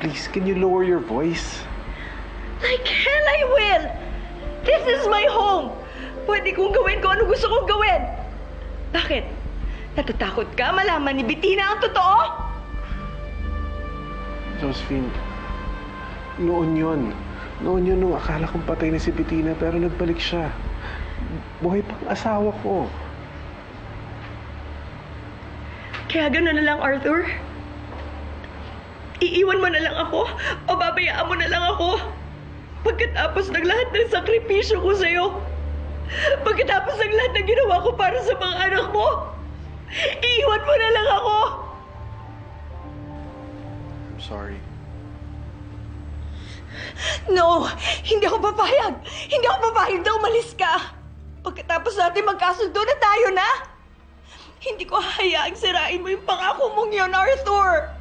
please, can you lower your voice? Like hell I will! This is my home! Pwede kong gawin kung ano gusto kong gawin! Bakit? Natatakot ka malaman ni Bettina ang totoo? Josephine, noon yun nung akala kong patay na si Bettina pero nagbalik siya. Buhay pang asawa ko. Kaya gano'n na lang, Arthur? Iiwan mo na lang ako o babayaan mo na lang ako? Pagkatapos ng lahat ng sakripisyo ko sa'yo, pagkatapos ng lahat ng ginawa ko para sa mga anak mo, iiwan mo na lang ako! I'm sorry. No! Hindi ako papayag! Hindi ako papayag na umalis ka! Pagkatapos natin magkasundo na tayo na! Hindi ko hahayaang sirain mo yung pangako mong yun, Arthur!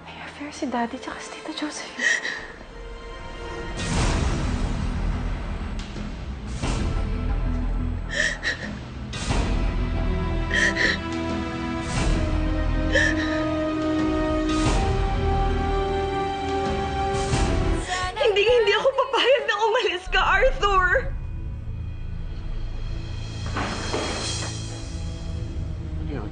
May affair si Daddy tsaka si Tita Josephine. Hindi ako papayag na umalis ka, Arthur! Ano yun?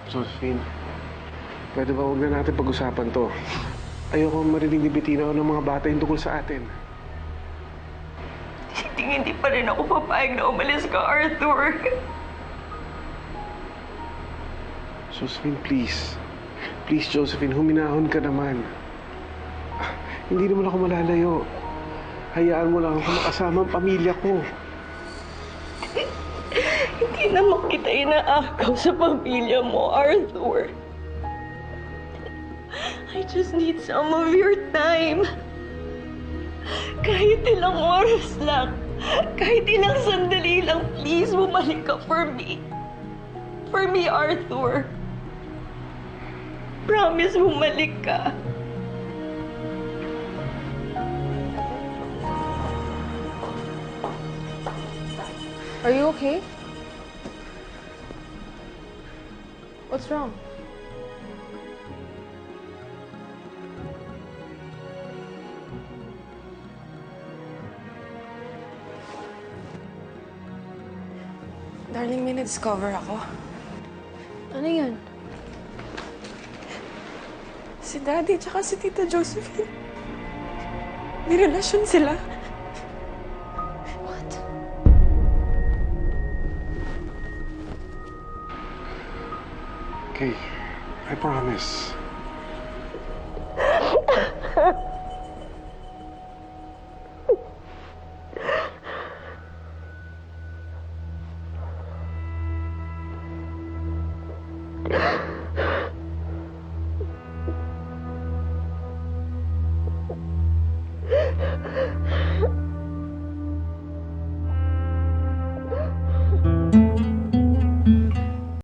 Josephine, pwede ba huwag na natin pag-usapan to? Ayoko marinig ni Bettina o ng mga bata yung tungkol sa atin. Hindi pa rin ako papayag na umalis ka, Arthur. Josephine, please. Please, Josephine, huminahon ka naman. Hindi naman ako malalayo. Hayaan mo lang ako makasama ang pamilya ko. Hindi naman kita inaakaw sa pamilya mo, Arthur. I just need some of your time. Kahit ilang oras lang, kahit ilang sandali lang, please, bumalik ka for me. For me, Arthur. Promise, bumalik ka. Are you okay? What's wrong? Darling, may na-discover ako. Ano yan? Si Daddy tsaka si Tita Josephine. May relasyon sila. What? Okay, I promise.